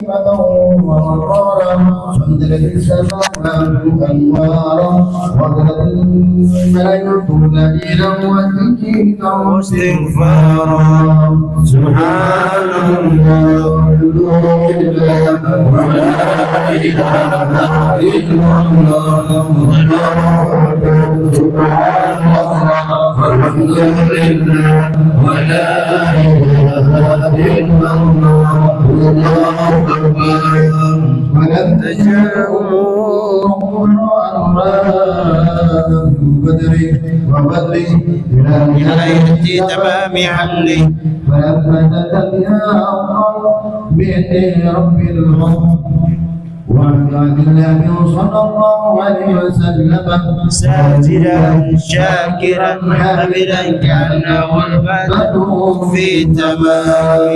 ومطارا فامتلئ السماوات أنوارا وغدت الملائكة نذيرا وتكييفا واستغفارا سبحان الله ولا إله إلا الله سبحان الله والحمد لله ولا إله إلا الله ولم تجاءوا بدر وبدر إلى نهاية تمام حمله فلما تتبع بإذن رب الغفور وعن الله صلى الله عليه وسلم ساجدا شاكرا حامدا كأنه البدر في تمام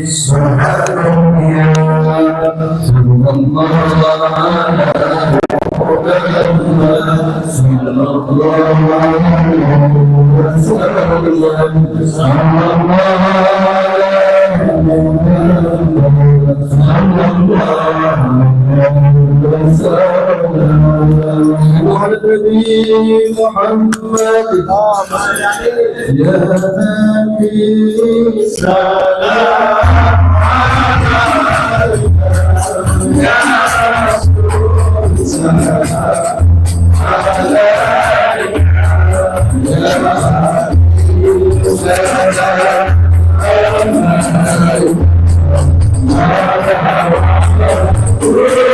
سبحان الله صلى الله على النبي محمد يا نبي سلام يا رسول سلام عليك يا نبي سلام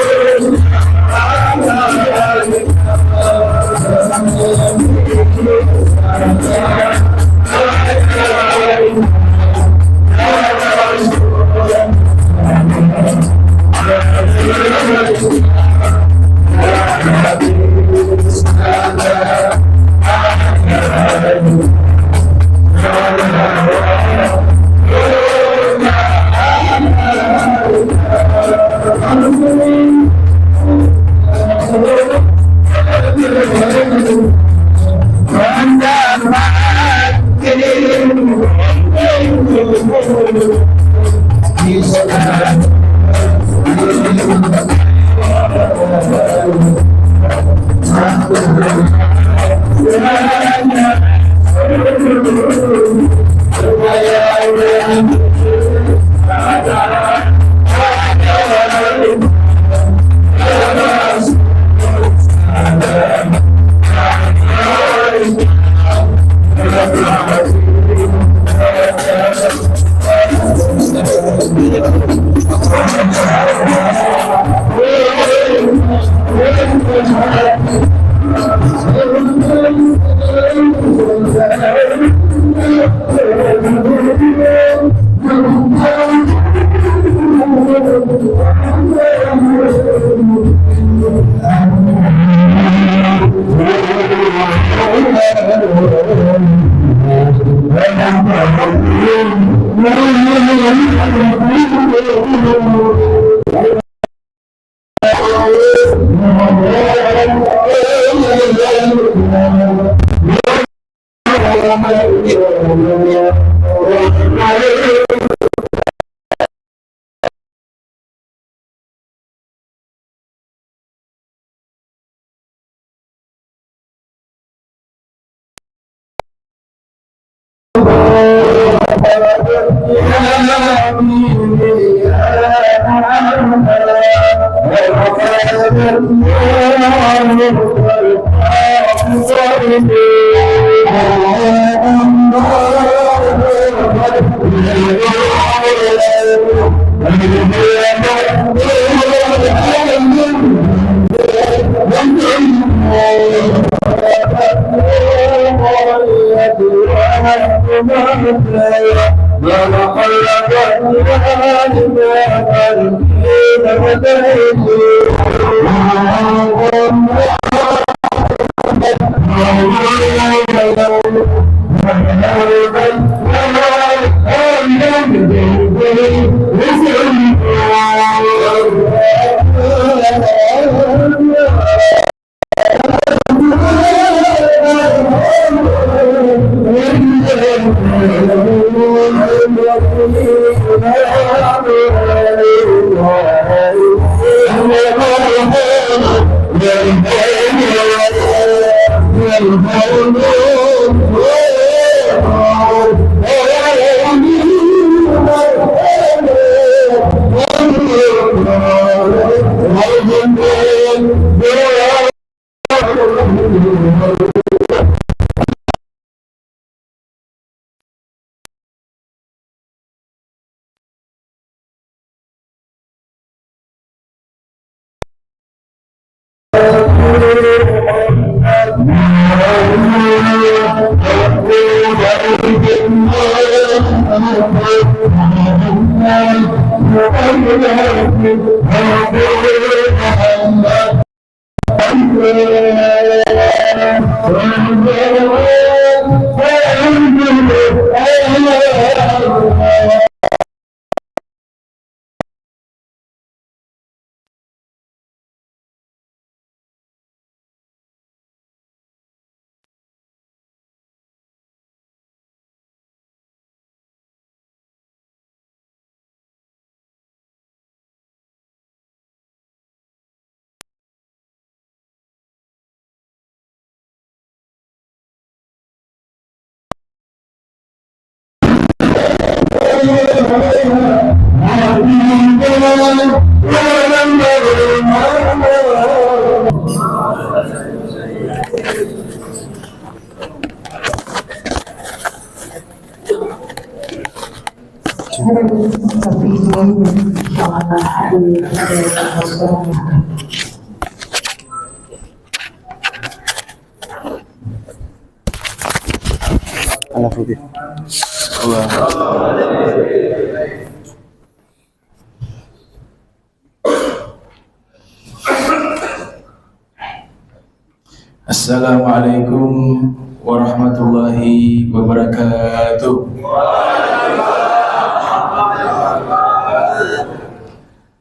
Assalamualaikum warahmatullahi wabarakatuh.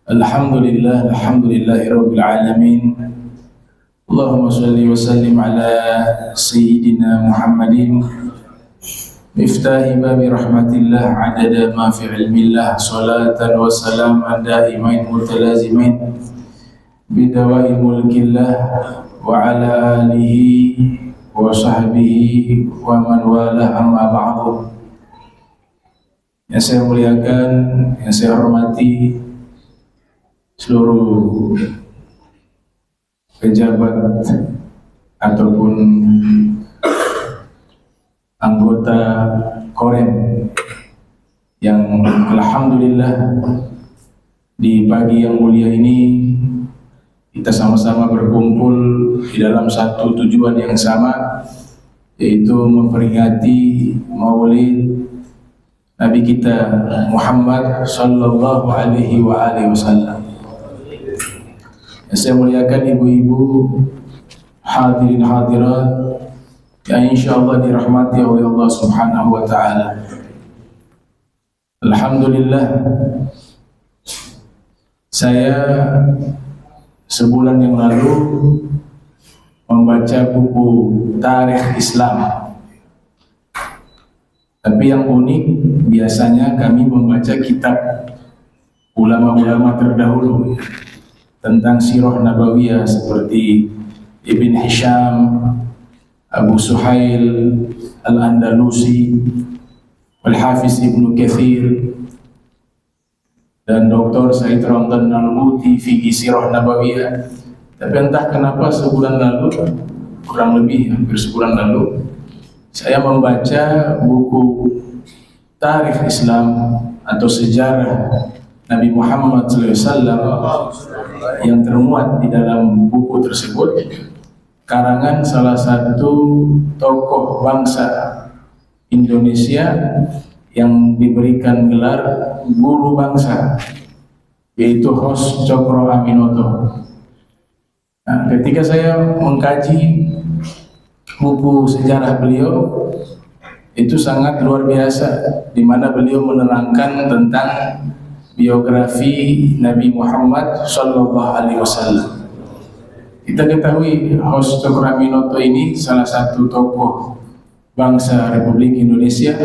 Alhamdulillah, alhamdulillahirabbil alamin. Allahumma shalli wa sallim ala sayyidina Muhammadin miftahi babi rahmatillah adada ma fi ilmillah, salatan wa salaman daimain mutalazimain bidawai mulkillah wa ala alihi wa sahbihi wa man wala, amma ba'du. Yang saya muliakan, yang saya hormati seluruh pejabat ataupun anggota Korem yang alhamdulillah di pagi yang mulia ini kita sama-sama berkumpul di dalam satu tujuan yang sama, yaitu memperingati Maulid Nabi kita Muhammad sallallahu alaihi wasallam. Saya muliakan ibu-ibu, hadirin hadirat yang insyaallah dirahmati oleh Allah Subhanahu wa taala. Alhamdulillah, saya sebulan yang lalu membaca buku Tarikh Islam. Tapi yang unik, biasanya kami membaca kitab ulama-ulama terdahulu tentang sirah nabawiyah seperti Ibn Hisham, Abu Suhail Al-Andalusi, Al-Hafiz Ibn Kathir, dan Dr. Said Ramdan Al-Muti fi sirah nabawiyah. Tapi entah kenapa sebulan lalu, kurang lebih hampir sebulan lalu, saya membaca buku Tarikh Islam atau sejarah Nabi Muhammad SAW yang termuat di dalam buku tersebut karangan salah satu tokoh bangsa Indonesia yang diberikan gelar guru bangsa, yaitu Hos Cokro Aminoto. Nah, ketika saya mengkaji buku sejarah beliau, itu sangat luar biasa, di mana beliau menerangkan tentang biografi Nabi Muhammad sallallahu alaihi wasallam. Kita ketahui Hos Cokro Aminoto ini salah satu tokoh bangsa Republik Indonesia,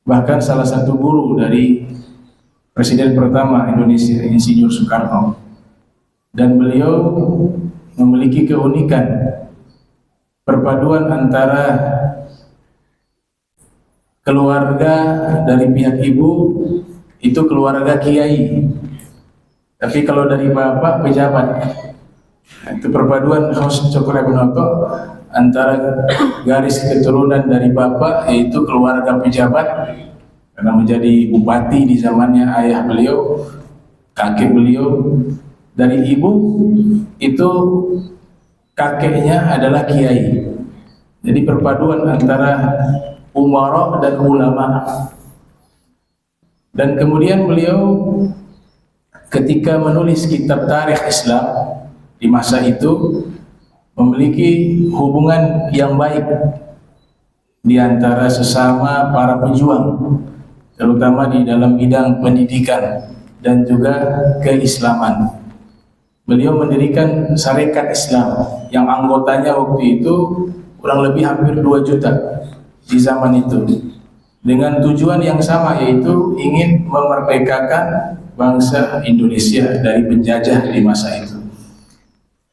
bahkan salah satu guru dari Presiden pertama Indonesia, Insinyur Soekarno. Dan beliau memiliki keunikan perpaduan antara keluarga dari pihak ibu itu keluarga kiai, tapi kalau dari bapak pejabat. Itu perpaduan Hos Cokro Aminoto antara garis keturunan dari bapak, yaitu keluarga pejabat karena menjadi bupati di zamannya ayah beliau, kakek beliau. Dari ibu itu kakeknya adalah kiai. Jadi perpaduan antara umara dan ulama. Dan kemudian beliau ketika menulis kitab tarikh Islam di masa itu memiliki hubungan yang baik di antara sesama para pejuang, terutama di dalam bidang pendidikan dan juga keislaman. Beliau mendirikan Sarekat Islam yang anggotanya waktu itu kurang lebih hampir 2 juta di zaman itu, dengan tujuan yang sama, yaitu ingin memerdekakan bangsa Indonesia dari penjajah di masa itu.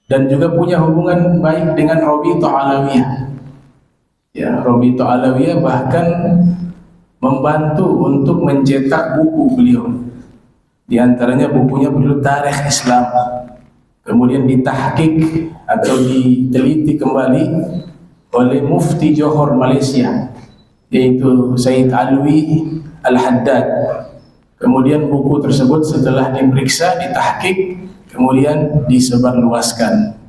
Dan juga punya hubungan baik dengan Robitoh Alawiyah. Ya, Robitoh Alawiyah bahkan membantu untuk mencetak buku beliau. Di antaranya bukunya beliau Tarikh Islam. Kemudian ditahqiq atau diteliti kembali oleh Mufti Johor Malaysia, yaitu Said Alwi Al-Haddad. Kemudian buku tersebut setelah diperiksa, ditahqiq, kemudian disebarluaskan.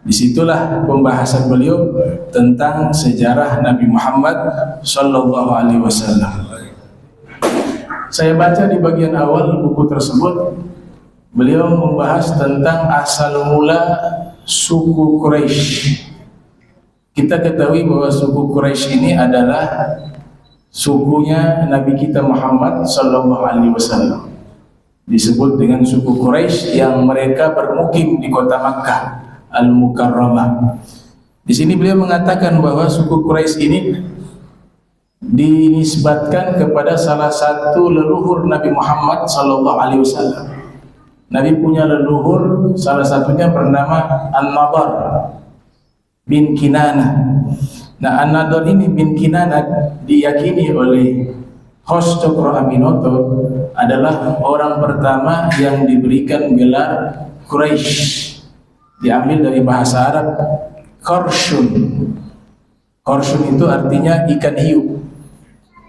Disitulah pembahasan beliau tentang sejarah Nabi Muhammad Sallallahu Alaihi Wasallam. Saya baca di bagian awal buku tersebut, beliau membahas tentang asal mula suku Quraisy. Kita ketahui bahwa suku Quraisy ini adalah sukunya Nabi kita Muhammad Sallallahu Alaihi Wasallam. Disebut dengan suku Quraisy yang mereka bermukim di kota Makkah Al-Mukarramah. Di sini beliau mengatakan bahwa suku Quraisy ini dinisbatkan kepada salah satu leluhur Nabi Muhammad Sallallahu Alaihi Wasallam. Nabi punya leluhur, salah satunya bernama An-Nadar bin Kinanah. Nah, An-Nadar ini bin Kinanah diyakini oleh Khos Cokro Aminoto adalah orang pertama yang diberikan gelar Quraisy. Diambil dari bahasa Arab Qarshun. Qarshun itu artinya ikan hiu.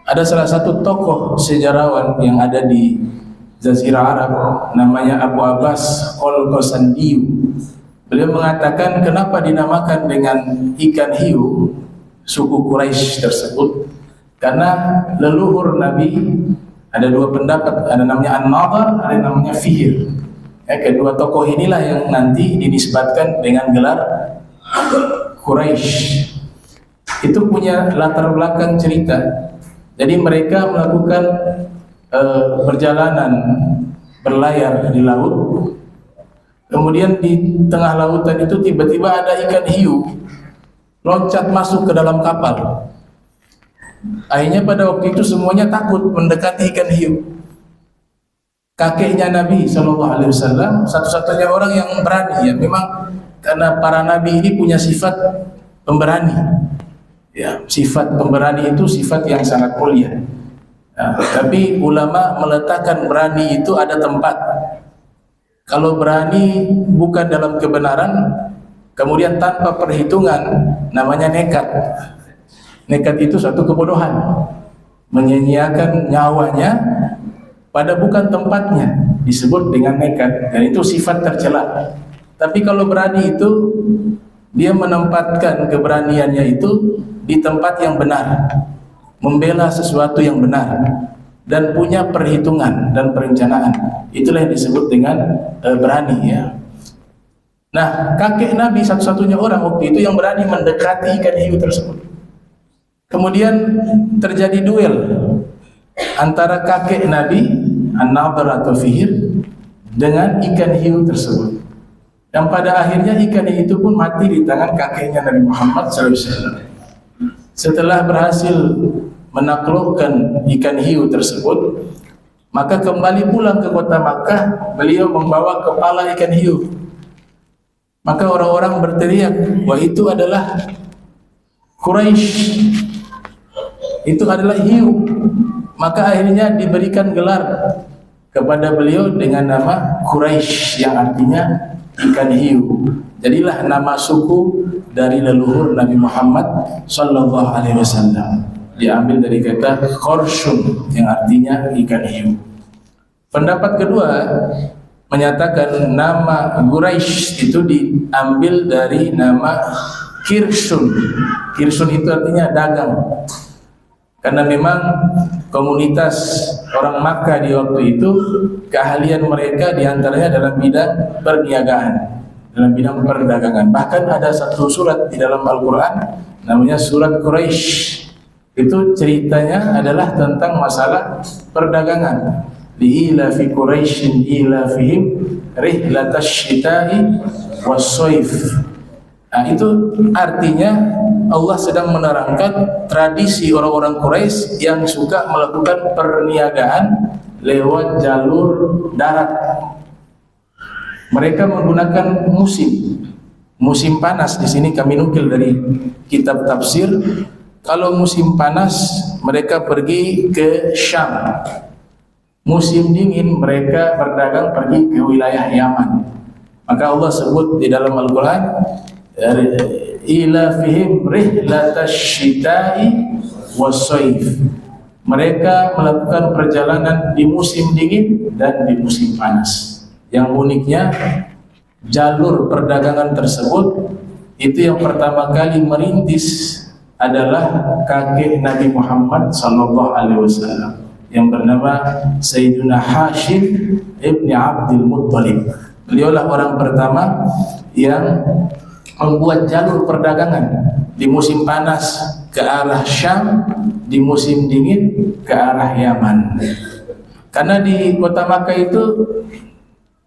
Ada salah satu tokoh sejarawan yang ada di Jazirah Arab, namanya Abu Abbas Al-Qasandiyu. Beliau mengatakan kenapa dinamakan dengan ikan hiu suku Quraisy tersebut, karena leluhur Nabi ada 2 pendapat, ada namanya An-Nadar, ada namanya Fihr. Kedua tokoh inilah yang nanti dinisbatkan dengan gelar Quraisy. Itu punya latar belakang cerita. Jadi mereka melakukan perjalanan berlayar di laut. Kemudian di tengah lautan itu tiba-tiba ada ikan hiu loncat masuk ke dalam kapal. Akhirnya pada waktu itu semuanya takut mendekati ikan hiu. Kakeknya Nabi Sallallahu Alaihi Wasallam, satu-satunya orang yang berani, ya memang karena para nabi ini punya sifat pemberani. Ya, sifat pemberani itu sifat yang sangat mulia. Nah, tapi ulama meletakkan berani itu ada tempat. Kalau berani bukan dalam kebenaran, kemudian tanpa perhitungan, namanya nekat. Nekat itu suatu kebodohan, menyia-nyiakan nyawanya pada bukan tempatnya, disebut dengan nekat, dan itu sifat tercela. Tapi kalau berani itu dia menempatkan keberaniannya itu di tempat yang benar, membela sesuatu yang benar, dan punya perhitungan dan perencanaan. Itulah yang disebut dengan berani, ya. Nah, kakek Nabi satu-satunya orang waktu itu yang berani mendekati ikan hiu tersebut. Kemudian terjadi duel antara kakek Nabi An-Nadar atau Fihr dengan ikan hiu tersebut. Dan pada akhirnya ikan hiu itu pun mati di tangan kakeknya Nabi Muhammad SAW. Setelah berhasil menaklukkan ikan hiu tersebut, maka kembali pulang ke kota Makkah, beliau membawa kepala ikan hiu. Maka orang-orang berteriak, wah itu adalah Quraisy, itu adalah hiu. Maka akhirnya diberikan gelar kepada beliau dengan nama Quraisy, yang artinya ikan hiu. Jadilah nama suku dari leluhur Nabi Muhammad Sallallahu Alaihi Wasallam, diambil dari kata Qarshun yang artinya ikan hiu. Pendapat kedua menyatakan nama Quraisy itu diambil dari nama Kirsun. Kirsun itu artinya dagang. Karena memang komunitas orang Makkah di waktu itu, keahlian mereka diantaranya dalam bidang perniagaan, dalam bidang perdagangan. Bahkan ada satu surat di dalam Al-Quran namanya surat Quraisy. Itu ceritanya adalah tentang masalah perdagangan. Li'ila fi Quraisyin ila fihim rihlatash syita'i was-sayf. Nah, itu artinya Allah sedang menerangkan tradisi orang-orang Quraisy yang suka melakukan perniagaan lewat jalur darat. Mereka menggunakan musim panas. Di sini kami nukil dari kitab tafsir. Kalau musim panas mereka pergi ke Syam. Musim dingin mereka berdagang pergi ke wilayah Yaman. Maka Allah sebut di dalam Al-Quran, ila fihim rihlatash syita'i was-sayf. Mereka melakukan perjalanan di musim dingin dan di musim panas. Yang uniknya, jalur perdagangan tersebut itu yang pertama kali merintis adalah kakek Nabi Muhammad SAW yang bernama Sayyiduna Hashim ibni Abdul Muttalib. Beliaulah orang pertama yang membuat jalur perdagangan di musim panas ke arah Syam, di musim dingin ke arah Yaman. Karena di kota Makkah itu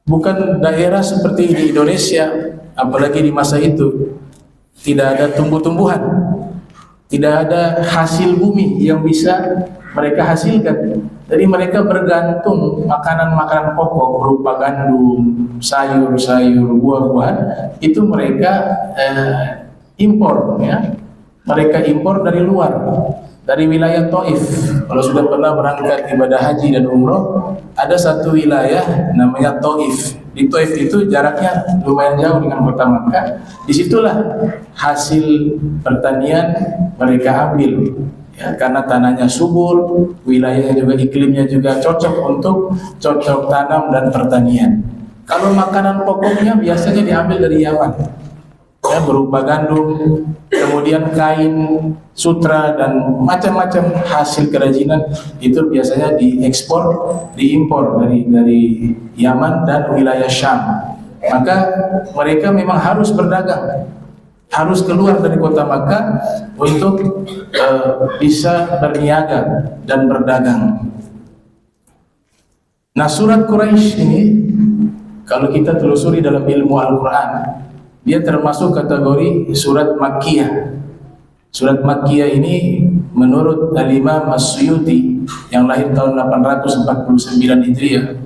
bukan daerah seperti di Indonesia, apalagi di masa itu tidak ada tumbuh-tumbuhan, tidak ada hasil bumi yang bisa mereka hasilkan. Jadi mereka bergantung makanan-makanan pokok berupa gandum, sayur-sayur, buah-buahan itu mereka impor, ya. Mereka impor dari luar, dari wilayah Taif. Kalau sudah pernah berangkat ibadah haji dan umroh, ada satu wilayah namanya Taif. Di Taif itu jaraknya lumayan jauh dengan kota Makkah. Disitulah hasil pertanian mereka ambil. Ya, karena tanahnya subur, wilayahnya juga, iklimnya juga cocok untuk cocok tanam dan pertanian. Kalau makanan pokoknya biasanya diambil dari Yaman, ya, berupa gandum, kemudian kain, sutra dan macam-macam hasil kerajinan itu biasanya diekspor, diimpor dari Yaman dan wilayah Syam. Maka mereka memang harus berdagang, harus keluar dari kota Makkah untuk bisa berniaga dan berdagang. Nah, surat Quraisy ini kalau kita telusuri dalam ilmu Al-Quran, dia termasuk kategori surat Makkiyah. Surat Makkiyah ini menurut Al-Imam As-Suyuti yang lahir tahun 849 Hijriah,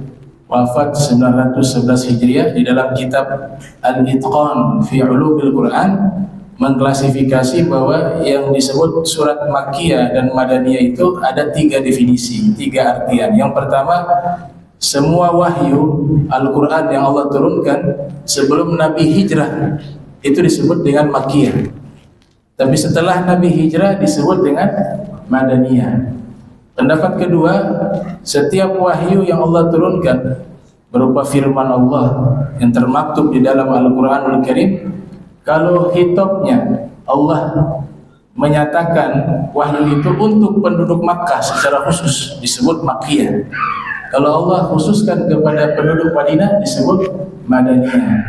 wafat 911 Hijriah, di dalam kitab Al-Itqan fi Ulumil Quran mengklasifikasi bahwa yang disebut surat Makkiyah dan Madaniyah itu ada 3 definisi, 3 artian. Yang pertama, semua wahyu Al-Quran yang Allah turunkan sebelum Nabi hijrah itu disebut dengan Makkiyah. Tapi setelah Nabi hijrah disebut dengan Madaniyah. Pendapat kedua, setiap wahyu yang Allah turunkan berupa firman Allah yang termaktub di dalam Al-Quranul Karim, kalau hitopnya Allah menyatakan wahyu itu untuk penduduk Makkah secara khusus disebut Makkiyah. Kalau Allah khususkan kepada penduduk Madinah disebut Madaniyah.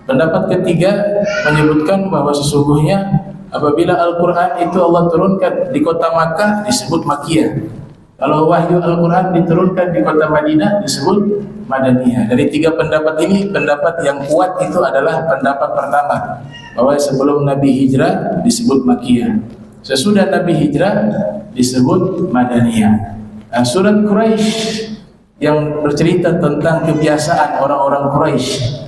Pendapat ketiga menyebutkan bahwa sesungguhnya apabila Al-Quran itu Allah turunkan di kota Makkah disebut Makkiyah. Kalau wahyu Al-Quran diturunkan di kota Madinah disebut Madaniyah. Dari 3 pendapat ini, pendapat yang kuat itu adalah pendapat pertama, bahwa sebelum Nabi hijrah disebut Makkiyah, sesudah Nabi hijrah disebut Madaniyah. Nah, surat Quraisy yang bercerita tentang kebiasaan orang-orang Quraisy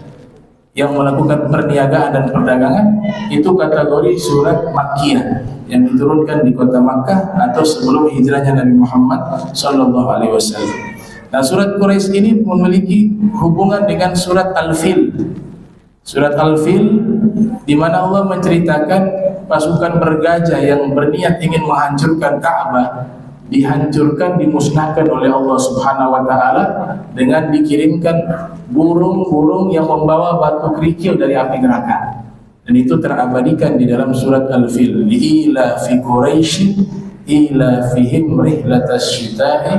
yang melakukan perniagaan dan perdagangan itu kategori surat Makkiyah yang diturunkan di kota Makkah atau sebelum hijrahnya Nabi Muhammad SAW. Nah, surat Quraisy ini memiliki hubungan dengan surat Al-Fil. Surat Al-Fil di mana Allah menceritakan pasukan bergajah yang berniat ingin menghancurkan Ka'bah dihancurkan, dimusnahkan oleh Allah Subhanahu wa taala dengan dikirimkan burung-burung yang membawa batu kerikil dari api neraka. Dan itu terabadikan di dalam surat Al-Fil. Ila fi Quraisy ila fihim rihlatash syita'i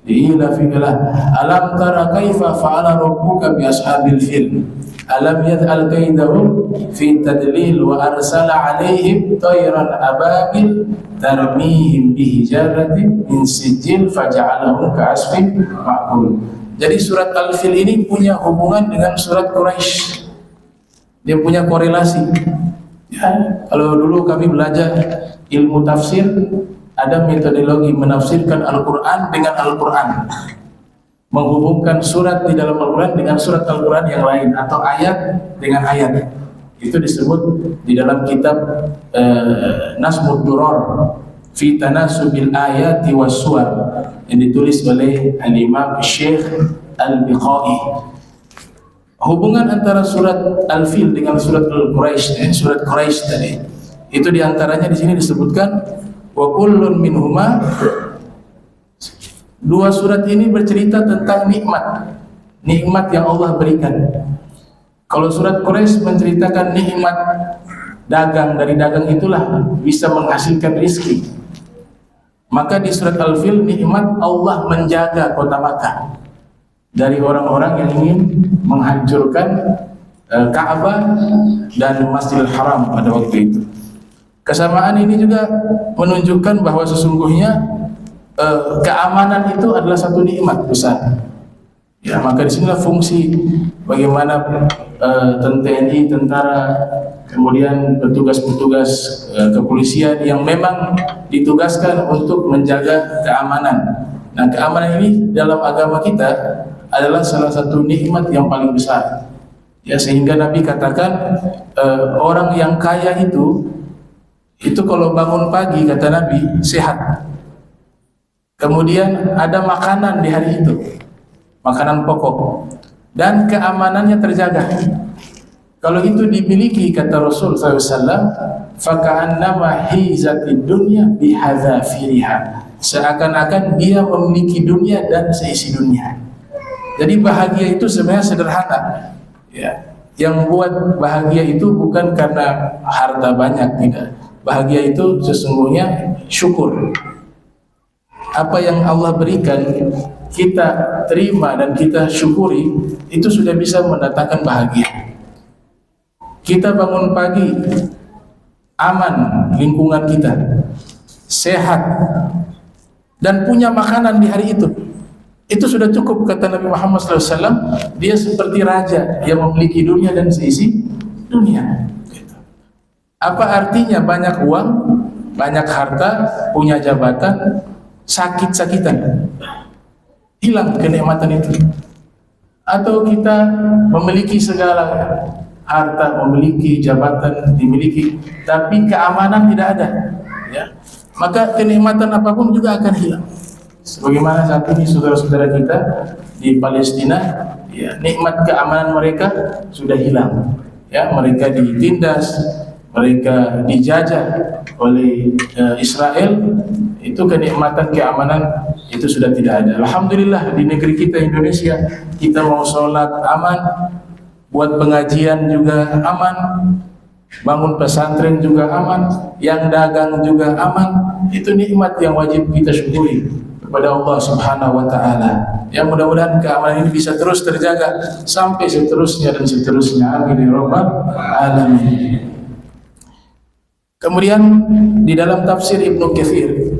Ila fi'lah alam tara kaifa fa'ala rabbuka bi ashabil fil alam yaj'al kaidahum fi tadlil wa arsala 'alaihim tayran ababil tarmihim bi hijaratin min sijil faja'alahum ka'asfin ma'kul. Jadi surat Al-Fil ini punya hubungan dengan surat Quraisy. Dia punya korelasi. Ya, kalau dulu kami belajar ilmu tafsir, ada metodologi menafsirkan Al-Quran dengan Al-Quran, menghubungkan surat di dalam Al-Quran dengan surat Al-Quran yang lain, atau ayat dengan ayat. Itu disebut di dalam kitab Nasmud Duror fi Tanasubil Ayati was Suwar yang ditulis oleh Al-Imam Syekh Al-Biqai. Hubungan antara surat Al-Fil dengan surat Al-Quraisy, surat Quraisy tadi, itu diantaranya di sini disebutkan wa kullun minhuma. Dua surat ini bercerita tentang nikmat yang Allah berikan. Kalau surat Quraisy menceritakan nikmat dagang, dari dagang itulah bisa menghasilkan rizki. Maka di surat Al-Fil nikmat Allah menjaga kota Makkah dari orang-orang yang ingin menghancurkan Ka'bah dan Masjidil Haram pada waktu itu. Kesamaan ini juga menunjukkan bahwa sesungguhnya keamanan itu adalah satu nikmat besar. Ya, maka disinilah fungsi bagaimana TNI, tentara, kemudian petugas-petugas kepolisian yang memang ditugaskan untuk menjaga keamanan. Nah, keamanan ini dalam agama kita adalah salah satu nikmat yang paling besar. Ya, sehingga Nabi katakan orang yang kaya itu kalau bangun pagi, kata Nabi, sehat. Kemudian ada makanan di hari itu, makanan pokok, dan keamanannya terjaga. Kalau itu dimiliki, kata Rasul SAW, faka'annama hizatid dunya bihadzafiriha, seakan-akan dia memiliki dunia dan seisi dunia. Jadi bahagia itu sebenarnya sederhana. Ya, yang buat bahagia itu bukan karena harta banyak, tidak. Bahagia itu sesungguhnya syukur. Apa yang Allah berikan kita terima dan kita syukuri, itu sudah bisa mendatangkan bahagia. Kita bangun pagi aman, lingkungan kita sehat dan punya makanan di hari itu sudah cukup, kata Nabi Muhammad SAW. Dia seperti raja yang memiliki dunia dan seisi dunia. Apa artinya banyak uang, banyak harta, punya jabatan, sakit-sakitan? Hilang kenikmatan itu. Atau kita memiliki segala harta, memiliki jabatan, dimiliki, tapi keamanan tidak ada, ya, maka kenikmatan apapun juga akan hilang. Sebagaimana saat ini saudara-saudara kita di Palestina, ya, nikmat keamanan mereka sudah hilang. Ya, mereka ditindas, mereka dijajah oleh Israel. Itu kenikmatan keamanan itu sudah tidak ada. Alhamdulillah di negeri kita Indonesia, kita mau sholat aman, buat pengajian juga aman, bangun pesantren juga aman, yang dagang juga aman. Itu nikmat yang wajib kita syukuri kepada Allah Subhanahu wa taala. Ya, mudah-mudahan keamanan ini bisa terus terjaga sampai seterusnya dan seterusnya. Amin ya rabbal alamin. Kemudian di dalam tafsir Ibnu Katsir,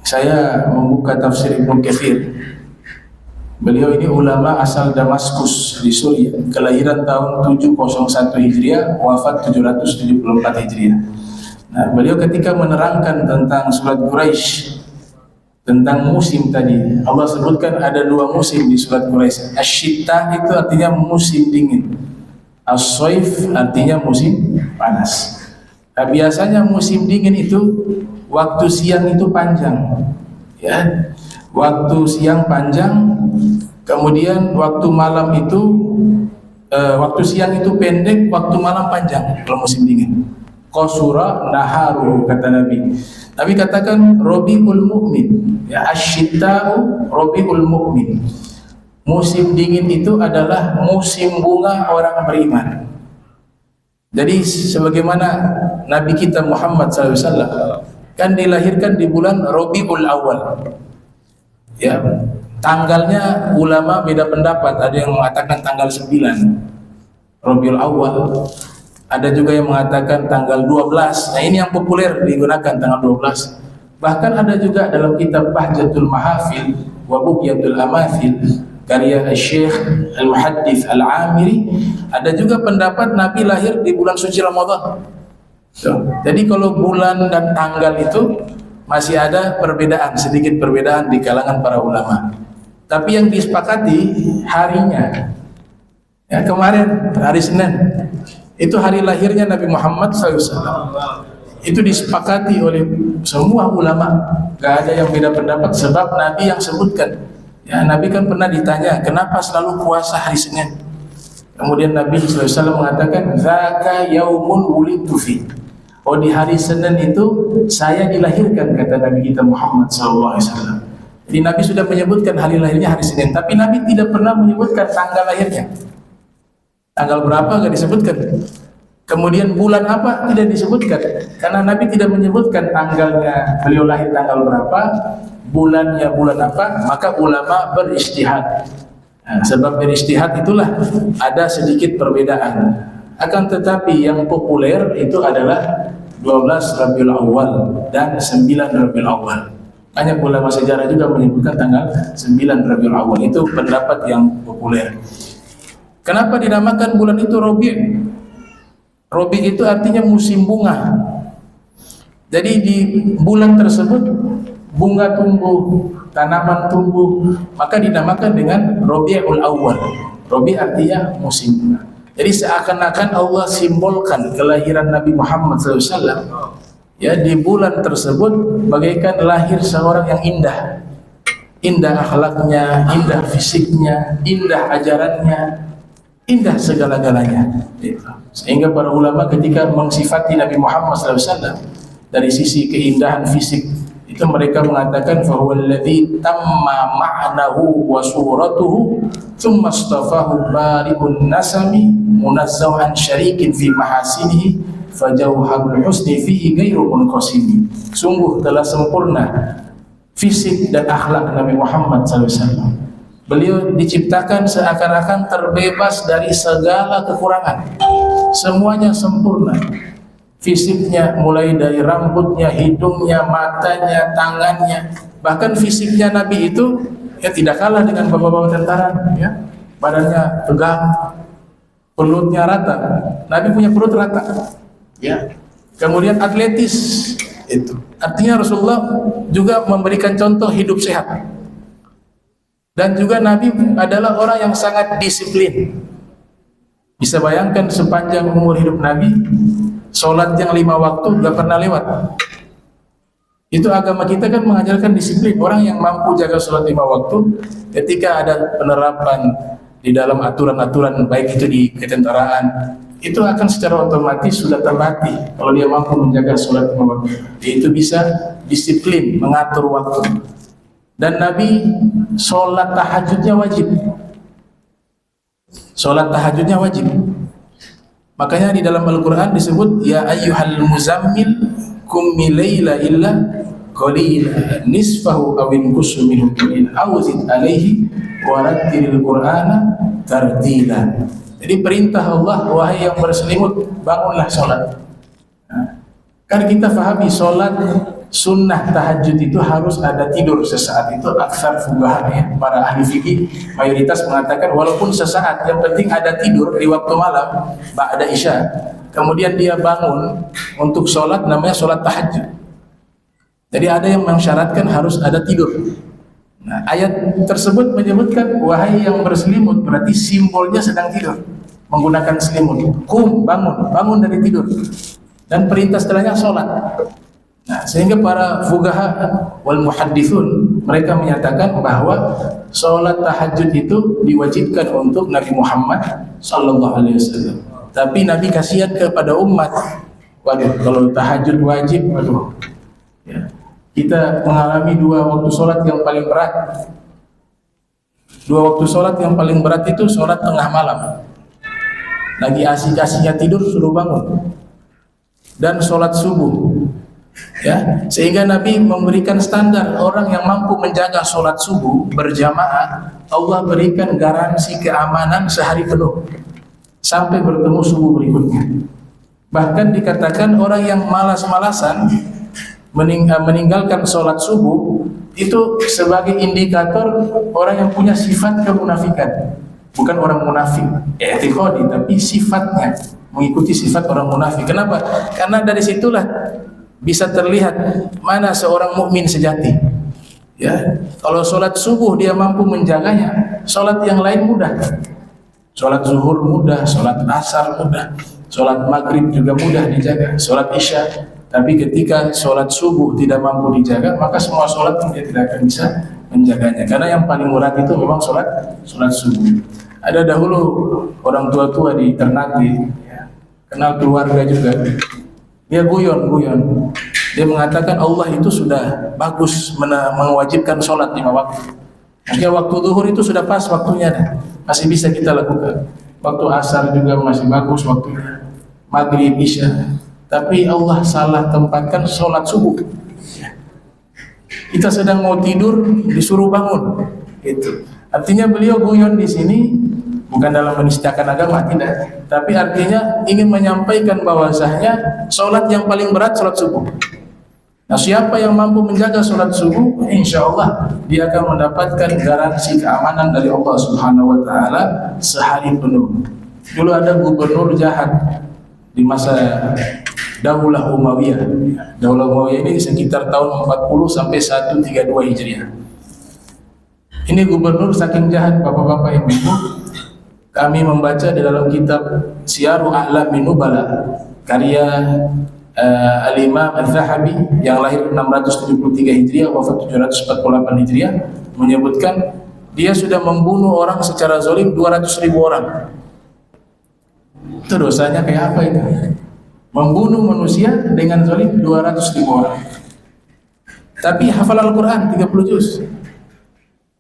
saya membuka tafsir Ibnu Katsir. Beliau ini ulama asal Damaskus di Suriah, kelahiran tahun 701 Hijriah, wafat 774 Hijriah. Nah, beliau ketika menerangkan tentang surat Quraisy, tentang musim tadi, Allah sebutkan ada dua musim di surat Quraisy. Asy-syita itu artinya musim dingin, as-saif artinya musim panas. Nah, biasanya musim dingin itu waktu siang itu panjang, ya, waktu siang panjang, kemudian waktu malam itu waktu siang itu pendek, waktu malam panjang kalau musim dingin. Qasura naharu, kata Nabi. Nabi katakan Rabiul Mu'min, ya, asy-syita'u Rabiul Mu'min. Musim dingin itu adalah musim bunga orang beriman. Jadi sebagaimana Nabi kita Muhammad SAW kan dilahirkan di bulan Rabiul Awal, ya, Tanggalnya ulama beda pendapat, ada yang mengatakan tanggal 9 Rabiul Awal, ada juga yang mengatakan tanggal 12. Nah, ini yang populer digunakan tanggal 12. Bahkan ada juga dalam kitab Bahjatul Mahafil wa Bughyatul Amathil karya Syekh Al-Muhaddits Al-Amiri, ada juga pendapat Nabi lahir di bulan suci Ramadan. Jadi kalau bulan dan tanggal itu masih ada perbedaan, sedikit perbedaan di kalangan para ulama. Tapi yang disepakati harinya. Ya, kemarin hari Senin itu hari lahirnya Nabi Muhammad SAW. Itu disepakati oleh semua ulama. Gak ada yang beda pendapat, sebab Nabi yang sebutkan. Ya, Nabi kan pernah ditanya, kenapa selalu puasa hari Senin? Kemudian Nabi SAW mengatakan, "Zaka yaumun wulidtu fi." Oh, di hari Senin itu saya dilahirkan, kata Nabi kita Muhammad SAW. Jadi Nabi sudah menyebutkan hari lahirnya hari Senin, tapi Nabi tidak pernah menyebutkan tanggal lahirnya. Tanggal berapa gak disebutkan. Kemudian bulan apa tidak disebutkan, karena Nabi tidak menyebutkan tanggalnya, beliau lahir tanggal berapa, bulannya bulan apa. Maka ulama beristihad. Nah, sebab beristihad itulah ada sedikit perbedaan. Akan tetapi yang populer itu adalah 12 Rabiul Awal dan 9 Rabiul Awal. Banyak ulama sejarah juga menyebutkan tanggal 9 Rabiul Awal. Itu pendapat yang populer. Kenapa dinamakan bulan itu Rabi'? Rabi' itu artinya musim bunga. Jadi di bulan tersebut bunga tumbuh, tanaman tumbuh, maka dinamakan dengan Rabiul Awal. Rabi' artinya musim bunga. Jadi seakan-akan Allah simbolkan kelahiran Nabi Muhammad SAW. Ya, di bulan tersebut bagaikan lahir seorang yang indah. Indah akhlaknya, indah fisiknya, indah ajarannya, indah segala-galanya. Sehingga para ulama ketika mensifati Nabi Muhammad SAW dari sisi keindahan fisik, itu mereka mengatakan fahuwal ladzi tamma ma'nahu wa suratuhu thumma astafahu bari'un nasami munazzauhan syarikin fi mahasinihi fajauhabul husni fihi ghairu munqasimi. Sungguh telah sempurna fisik dan akhlak Nabi Muhammad SAW. Beliau diciptakan seakan-akan terbebas dari segala kekurangan. Semuanya sempurna. Fisiknya mulai dari rambutnya, hidungnya, matanya, tangannya. Bahkan fisiknya Nabi itu ya tidak kalah dengan bapak-bapak tentara, ya. Badannya tegak, perutnya rata. Nabi punya perut rata. Ya. Kemudian atletis itu. Artinya Rasulullah juga memberikan contoh hidup sehat. Dan juga Nabi adalah orang yang sangat disiplin. Bisa bayangkan sepanjang umur hidup Nabi, sholat yang 5 waktu gak pernah lewat. Itu agama kita kan mengajarkan disiplin. Orang yang mampu jaga sholat 5 waktu, ketika ada penerapan di dalam aturan-aturan baik itu di ketentaraan, itu akan secara otomatis sudah terlatih. Kalau dia mampu menjaga sholat 5 waktu, dia itu bisa disiplin mengatur waktu. Dan Nabi sholat tahajudnya wajib. Sholat tahajudnya wajib. Makanya di dalam Al-Quran disebut ya ayyuhal muzammil qummi laila illa qalila nisfahu aw inqus minhu qalila aw zid alaihi wa rattilil qur'ana tartila. Jadi perintah Allah, wahai yang berselimut, bangunlah sholat. Nah, kan kita fahami sholat sunnah tahajud itu harus ada tidur sesaat. Itu aksar fuqaha, ya, para ahli fikih mayoritas mengatakan walaupun sesaat, yang penting ada tidur di waktu malam ba'da isya. Kemudian dia bangun untuk sholat, namanya sholat tahajud. Jadi ada yang mensyaratkan harus ada tidur. Nah, ayat tersebut menyebutkan wahai yang berselimut, berarti simbolnya sedang tidur, menggunakan selimut. Qum, bangun dari tidur. Dan perintah setelahnya sholat. Nah, sehingga para fuqaha wal muhaddithun mereka menyatakan bahwa sholat tahajud itu diwajibkan untuk Nabi Muhammad sallallahu alaihi wasallam. Tapi Nabi kasihan kepada umat. Waduh, kalau tahajud wajib, waduh. Ya. Kita mengalami 2 waktu sholat yang paling berat. 2 waktu sholat yang paling berat itu sholat tengah malam. Lagi asik-asiknya tidur suruh bangun. Dan sholat subuh. Ya, sehingga Nabi memberikan standar orang yang mampu menjaga sholat subuh berjamaah, Allah berikan garansi keamanan sehari penuh sampai bertemu subuh berikutnya. Bahkan dikatakan orang yang malas-malasan meninggalkan sholat subuh itu sebagai indikator orang yang punya sifat kemunafikan, bukan orang munafik i'tiqadi, tapi sifatnya mengikuti sifat orang munafik. Kenapa? Karena dari situlah bisa terlihat mana seorang mukmin sejati. Ya, kalau sholat subuh dia mampu menjaganya, sholat yang lain mudah. Sholat zuhur mudah, sholat asar mudah, sholat maghrib juga mudah dijaga, sholat isya. Tapi ketika sholat subuh tidak mampu dijaga, maka semua sholat dia tidak akan bisa menjaganya. Karena yang paling berat itu memang sholat subuh. Ada dahulu orang tua-tua di Ternate, ya, kenal keluarga juga. Dia guyon. Dia mengatakan Allah itu sudah bagus mewajibkan sholat 5 waktu. Maka waktu zuhur itu sudah pas waktunya, masih bisa kita lakukan. Waktu asar juga masih bagus waktunya. Maghrib, isya. Tapi Allah salah tempatkan sholat subuh. Kita sedang mau tidur disuruh bangun. Itu. Artinya beliau guyon di sini bukan dalam menistakan agama, tidak, tapi artinya ingin menyampaikan bahwasanya sholat yang paling berat sholat subuh. Nah, siapa yang mampu menjaga sholat subuh, insya Allah dia akan mendapatkan garansi keamanan dari Allah Subhanahu Wa Taala sehari penuh. Dulu ada gubernur jahat di masa Daulah Umayyah. Daulah Umayyah ini sekitar tahun 40 sampai 132 Hijriah. Ini gubernur saking jahat, bapak-bapak ibu-ibu. Kami membaca di dalam kitab Syiaru A'lamin Nubala karya Al-Imam Al-Zahabi yang lahir 673 Hijriah wafat 748 Hijriah menyebutkan dia sudah membunuh orang secara zalim 200.000 orang. Itu dosanya kayak apa itu? Membunuh manusia dengan zalim 200.000 orang. Tapi hafal Al-Quran 30 juz.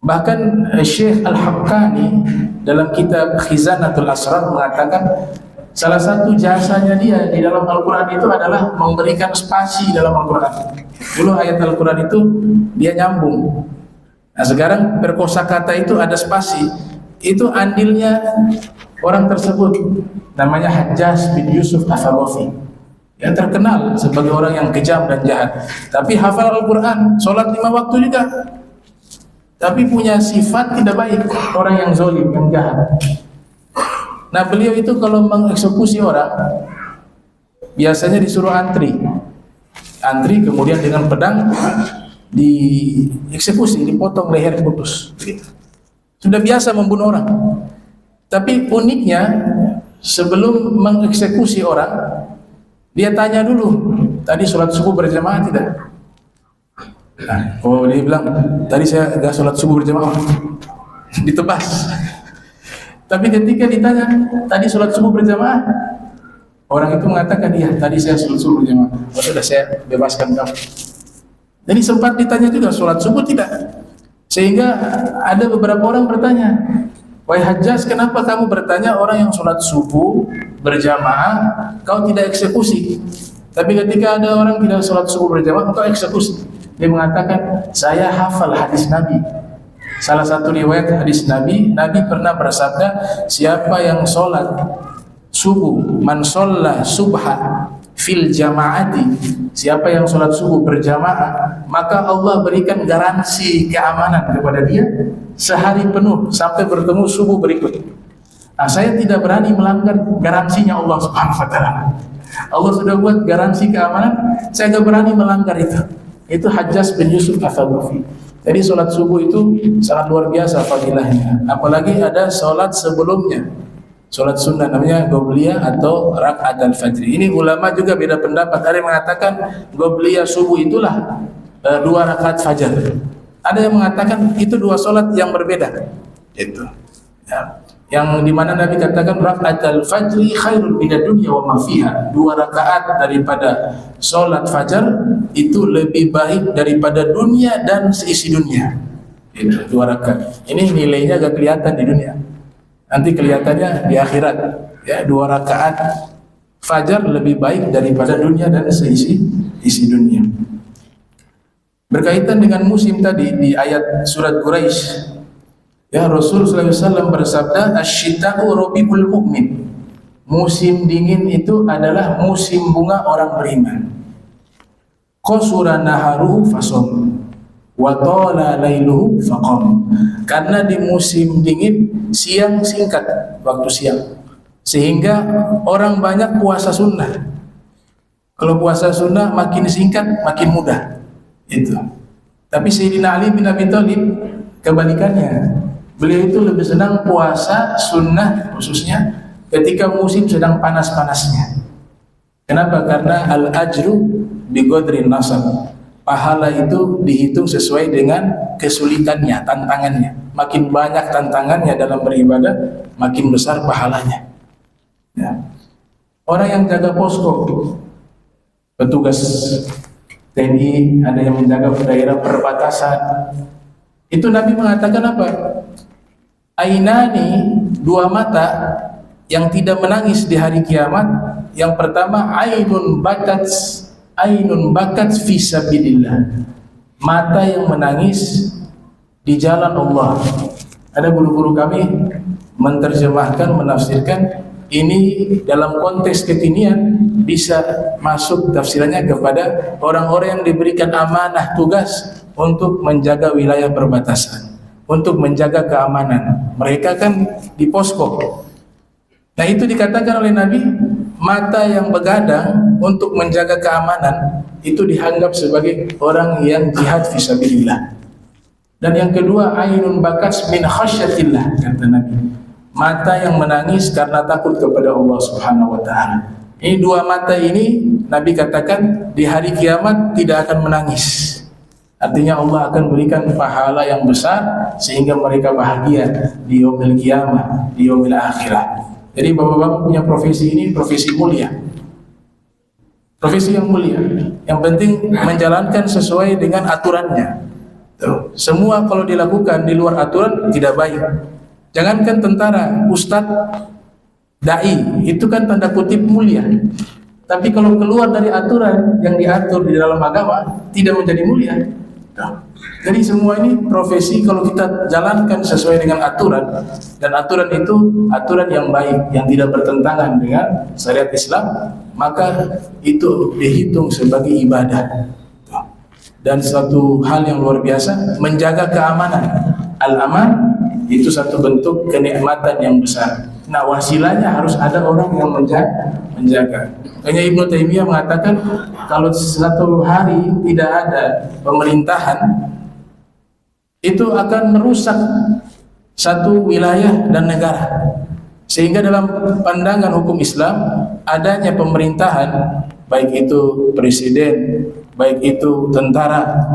Bahkan Syekh Al-Haqqani dalam kitab Khizanatul Asrar mengatakan salah satu jasanya dia di dalam Al-Quran itu adalah memberikan spasi dalam Al-Quran. Dulu ayat Al-Quran itu dia nyambung. Nah, sekarang berkosakata itu ada spasi. Itu andilnya orang tersebut, namanya Hajjaj bin Yusuf Al-Thaqafi, yang terkenal sebagai orang yang kejam dan jahat. Tapi hafal Al-Quran, sholat 5 waktu juga, tapi punya sifat tidak baik, orang yang zalim, yang jahat. Nah, beliau itu kalau mengeksekusi orang biasanya disuruh antri kemudian dengan pedang dieksekusi, dipotong leher, putus. Sudah biasa membunuh orang. Tapi uniknya sebelum mengeksekusi orang dia tanya dulu, tadi sholat subuh berjamaah tidak? Nah, oh dia bilang tadi saya enggak sholat subuh berjamaah, ditebas. Tapi ketika ditanya tadi sholat subuh berjamaah, orang itu mengatakan iya tadi saya sholat subuh berjamaah. Oh sudah, saya bebaskan kamu. Jadi sempat ditanya juga sholat subuh tidak, sehingga ada beberapa orang bertanya, wahai Hajjaj, kenapa kamu bertanya orang yang sholat subuh berjamaah kau tidak eksekusi, tapi ketika ada orang tidak sholat subuh berjamaah kau eksekusi? Dia mengatakan, saya hafal hadis Nabi. Salah satu riwayat hadis Nabi pernah bersabda, siapa yang sholat subuh, man sholla subha fil jamaati, siapa yang sholat subuh berjamaah, maka Allah berikan garansi keamanan kepada dia sehari penuh sampai bertemu subuh berikut. Nah, saya tidak berani melanggar garansinya Allah Subhanahu Wa Taala. Allah sudah buat garansi keamanan, saya tidak berani melanggar itu. Itu Hajjaj bin Yusuf Al-Thaqafi. Jadi sholat subuh itu sangat luar biasa fadilahnya. Apalagi ada sholat sebelumnya, sholat sunnah namanya Qobliyah atau Rakaat al-Fajr. Ini ulama juga beda pendapat. Ada yang mengatakan Qobliyah subuh itulah 2 rakaat fajar. Ada yang mengatakan itu 2 sholat yang berbeda. Itu. Ya. Yang dimana Nabi katakan Rakaat al-Fajri khairun minad dunya wa ma fiha. 2 rakaat daripada sholat fajar itu lebih baik daripada dunia dan seisi dunia. Itu 2 rakaat. Ini nilainya gak kelihatan di dunia. Nanti kelihatannya di akhirat. Ya, 2 rakaat fajar lebih baik daripada dunia dan seisi isi dunia. Berkaitan dengan musim tadi di ayat surat Quraisy, ya Rasul sallallahu alaihi wasallam bersabda, "Asy-syita'u rabiul mu'min." Musim dingin itu adalah musim bunga orang beriman. Qasura naharuhu fasam wa tala lailuhu faqam. Karena di musim dingin siang singkat, waktu siang, sehingga orang banyak puasa sunnah. Kalau puasa sunnah makin singkat makin mudah itu. Tapi Sayyidina Ali bin Abi Thalib kebalikannya. Beliau itu lebih senang puasa sunnah khususnya ketika musim sedang panas-panasnya. Kenapa? Karena al-ajru bi qadri nasab. Pahala itu dihitung sesuai dengan kesulitannya, tantangannya. Makin banyak tantangannya dalam beribadah, makin besar pahalanya. Ya. Orang yang jaga posko, petugas TNI, ada yang menjaga daerah perbatasan. Itu Nabi mengatakan apa? Ainani, dua mata yang tidak menangis di hari kiamat. Yang pertama, ainun bakat fi sabilillah. Mata yang menangis di jalan Allah. Ada guru-guru kami menerjemahkan, menafsirkan ini dalam konteks kekinian bisa masuk tafsirannya kepada orang-orang yang diberikan amanah tugas untuk menjaga wilayah perbatasan, untuk menjaga keamanan. Mereka kan di posko. Nah itu dikatakan oleh Nabi, mata yang begadang untuk menjaga keamanan itu dianggap sebagai orang yang jihad fisabilillah. Dan yang kedua, ainun bakat min khasyatillah, kata Nabi, mata yang menangis karena takut kepada Allah Subhanahu wa taala. Ini dua mata ini Nabi katakan di hari kiamat tidak akan menangis. Artinya Allah akan berikan pahala yang besar sehingga mereka bahagia di yaumil qiyamah, di yaumil akhirah. Jadi bapak-bapak punya profesi ini profesi mulia, profesi yang mulia. Yang penting menjalankan sesuai dengan aturannya. Tuh. Semua kalau dilakukan di luar aturan tidak baik. Jangankan tentara, ustadz, dai, itu kan tanda kutip mulia. Tapi kalau keluar dari aturan yang diatur di dalam agama, tidak menjadi mulia. Tuh. Jadi semua ini profesi kalau kita jalankan sesuai dengan aturan, dan aturan itu aturan yang baik, yang tidak bertentangan dengan syariat Islam, maka itu dihitung sebagai ibadah. Dan satu hal yang luar biasa, menjaga keamanan. Al-aman itu satu bentuk kenikmatan yang besar. Nah wasilahnya harus ada orang yang menjaga. Makanya Ibnu Taimiyah mengatakan kalau satu hari tidak ada pemerintahan, itu akan merusak satu wilayah dan negara. Sehingga dalam pandangan hukum Islam, adanya pemerintahan, baik itu presiden, baik itu tentara,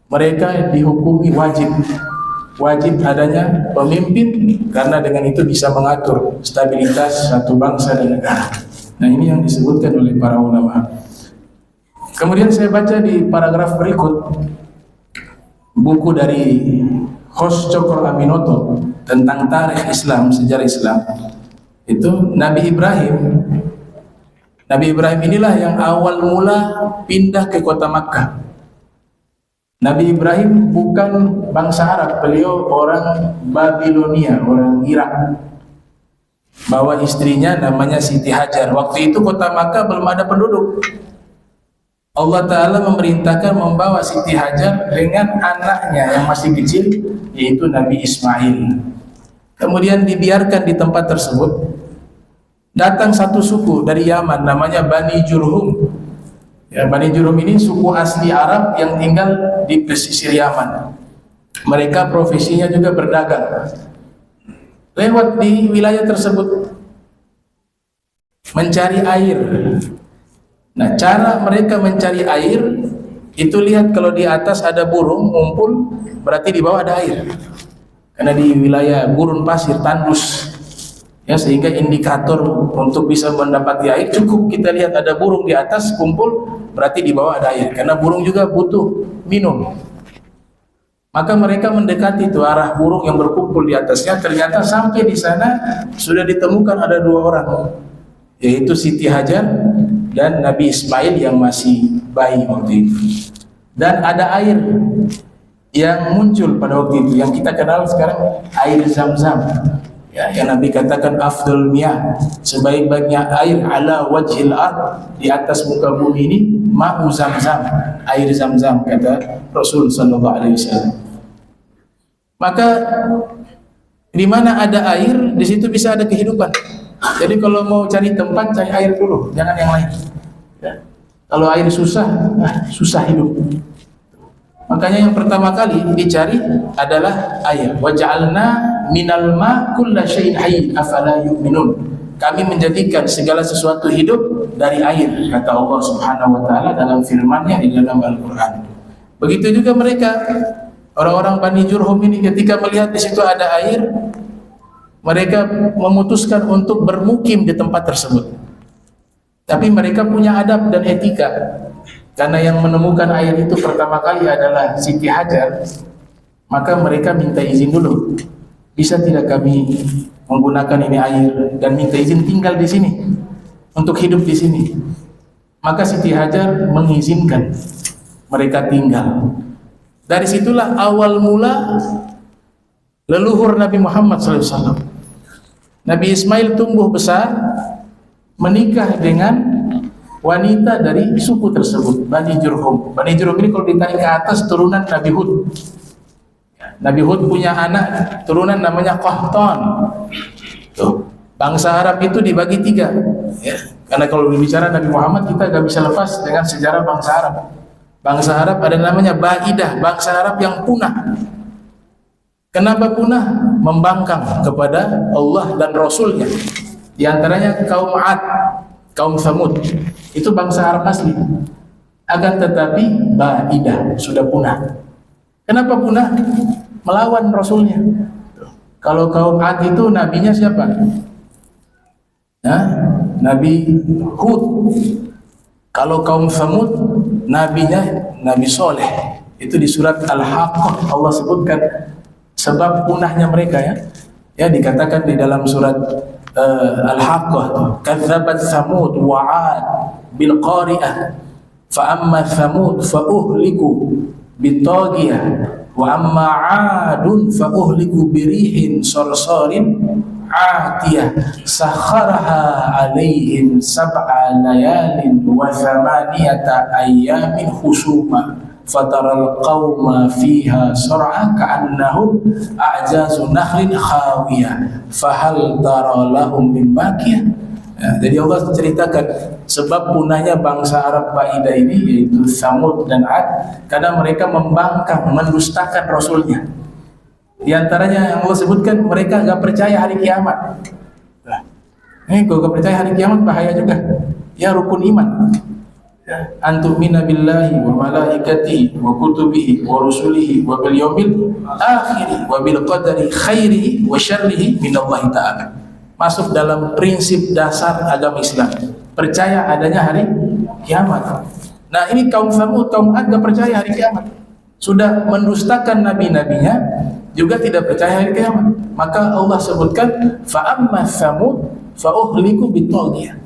mereka dihukumi wajib adanya pemimpin, karena dengan itu bisa mengatur stabilitas satu bangsa dan negara. Nah ini yang disebutkan oleh para ulama. Kemudian saya baca di paragraf berikut buku dari Khos Cokro Aminoto tentang tarikh Islam, sejarah Islam. Itu Nabi Ibrahim inilah yang awal mula pindah ke kota Makkah. Nabi Ibrahim bukan bangsa Arab, beliau orang Babilonia, orang Irak. Bawa istrinya namanya Siti Hajar. Waktu itu kota Makkah belum ada penduduk. Allah Ta'ala memerintahkan membawa Siti Hajar dengan anaknya yang masih kecil, yaitu Nabi Ismail. Kemudian dibiarkan di tempat tersebut. Datang satu suku dari Yaman namanya Bani Jurhum. Ya, Bani Jurhum ini suku asli Arab yang tinggal di pesisir Yaman. Mereka profesinya juga berdagang. Lewat di wilayah tersebut mencari air. Nah, cara mereka mencari air itu lihat kalau di atas ada burung ngumpul, berarti di bawah ada air. Karena di wilayah gurun pasir, tandus. Ya, sehingga indikator untuk bisa mendapati air cukup kita lihat ada burung di atas kumpul, berarti di bawah ada air. Karena burung juga butuh minum. Maka mereka mendekati itu arah burung yang berkumpul di atasnya. Ternyata sampai di sana sudah ditemukan ada dua orang, yaitu Siti Hajar dan Nabi Ismail yang masih bayi waktu itu. Dan ada air yang muncul pada waktu itu yang kita kenal sekarang air Zam-Zam. Ya, yang Nabi katakan afdal miyah, sebaik-baiknya air ala wajhil ard, di atas muka bumi ini, ma'u Zam-Zam, air Zam-Zam, kata Rasul sallallahu alaihi wasallam. Maka di mana ada air, di situ bisa ada kehidupan. Jadi kalau mau cari tempat, cari air dulu, jangan yang lain. Ya. Kalau air susah, susah hidup. Makanya yang pertama kali dicari adalah air. Wa ja'alna minal ma' kulla syai'in hayy afala yu'minun. Kami menjadikan segala sesuatu hidup dari air, kata Allah Subhanahu wa taala dalam firman-Nya di dalam Al-Qur'an. Begitu juga mereka orang-orang Bani Jurhum ini ketika melihat di situ ada air, mereka memutuskan untuk bermukim di tempat tersebut. Tapi mereka punya adab dan etika. Karena yang menemukan air itu pertama kali adalah Siti Hajar, maka mereka minta izin dulu. Bisa tidak kami menggunakan ini air dan minta izin tinggal di sini untuk hidup di sini? Maka Siti Hajar mengizinkan mereka tinggal. Dari situlah awal mula leluhur Nabi Muhammad SAW. Nabi Ismail tumbuh besar, menikah dengan wanita dari suku tersebut, Bani Jurhum. Bani Jurhum ini kalau ditarik ke atas turunan Nabi Hud. Nabi Hud punya anak turunan namanya Qahtan. Tuh, bangsa Arab itu dibagi 3. Ya. Karena kalau berbicara Nabi Muhammad kita gak bisa lepas dengan sejarah bangsa Arab. Bangsa Arab ada namanya Ba'idah, bangsa Arab yang punah. Kenapa punah? Membangkang kepada Allah dan Rasulnya. Di antaranya kaum 'Ad, kaum Thamud, itu bangsa Arab asli. Akan tetapi Ba'idah sudah punah. Kenapa punah? Melawan Rasulnya. Kalau kaum 'Ad itu nabinya siapa? Nah, Nabi Hud. Kalau kaum Thamud, nabinya Nabi Soleh. Itu di surat Al-Haqqah Allah sebutkan sebab punahnya mereka, ya. Ya, dikatakan di dalam surat Al-Haqqah, kadzabat Thamud wa 'ad bil qari'ah fa amma Thamud fa uhliku bitaghiyah wa amma 'adun fa uhliku birihin sarsarin 'atiyah sakharaha 'alaihim sab'a layalin wa thamaniyata ayyamin husuma fataral qauma fiha sar'a ka'annahum a'jazu nakhlin khawiyah fahal tara lahum min baqiyah. Ya, jadi Allah ceritakan sebab punahnya bangsa Arab Ba'idah ini, yaitu Thamud dan 'Ad, karena mereka membangkang, mendustakan Rasulnya. Di antaranya yang Allah sebutkan, mereka enggak percaya hari kiamat. Nah, ini kalau enggak percaya hari kiamat bahaya juga. Ya, rukun iman. Antu'mina billahi wa malaikatihi wa kutubihi wa rusulihi wa bil yaumil akhir wa bil qadari khairihi wa syarrihi minallahi ta'ala. Masuk dalam prinsip dasar agama Islam, percaya adanya hari kiamat. Nah, ini kaum Thamud, kaum 'Ad enggak percaya hari kiamat. Sudah mendustakan nabi-nabinya, juga tidak percaya hari kiamat. Maka Allah sebutkan fa amma Thamud fa uhliku bitaghiyah.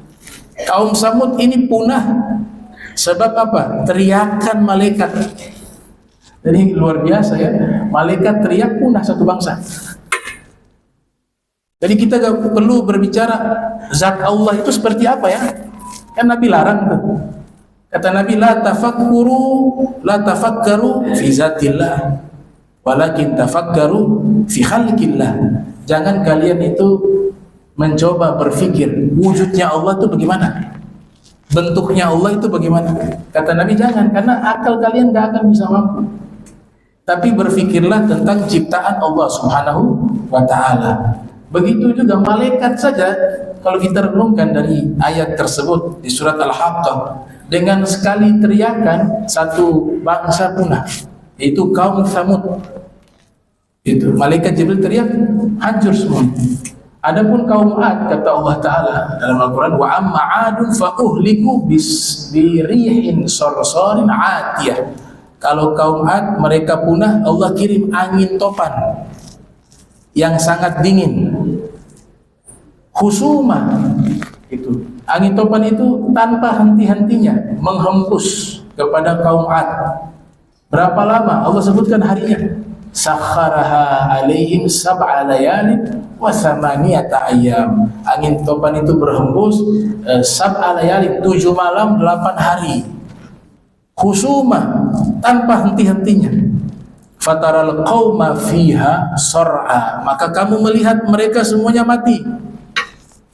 Kaum Tsamud ini punah sebab apa? Teriakan malaikat. Jadi luar biasa, ya. Malaikat teriak punah satu bangsa. Jadi kita gak perlu berbicara zat Allah itu seperti apa, ya. Kan Nabi larang tuh. Kata Nabi, la tafakkaru fi zatillah walakin tafakkaru fi khalqillah. Jangan kalian itu mencoba berpikir wujudnya Allah itu bagaimana, bentuknya Allah itu bagaimana. Kata Nabi, jangan, karena akal kalian gak akan bisa mampu. Tapi berpikirlah tentang ciptaan Allah Subhanahu wa ta'ala. Begitu juga malaikat saja, kalau kita renungkan dari ayat tersebut di surat Al-Haqqah, dengan sekali teriakan satu bangsa punah, yaitu kaum Tsamud. Itu malaikat Jibril teriak, hancur semua. Adapun kaum 'Ad, kata Allah Ta'ala dalam Al-Quran, wa amma 'adun fa uhliku birihin sarsarin 'atiyah. Kalau kaum 'Ad mereka punah, Allah kirim angin topan yang sangat dingin. Husuma, Itu angin topan itu tanpa henti-hentinya menghembus kepada kaum Ad. Berapa lama? Allah sebutkan harinya. Sakharaha alaihim sab'a layalin wa thamaniyata ayyam. Angin topan itu berhembus sab'a layalin, 7 malam 8 hari. Husuma, tanpa henti-hentinya. Fataral qauma fiha sar'a, maka kamu melihat mereka semuanya mati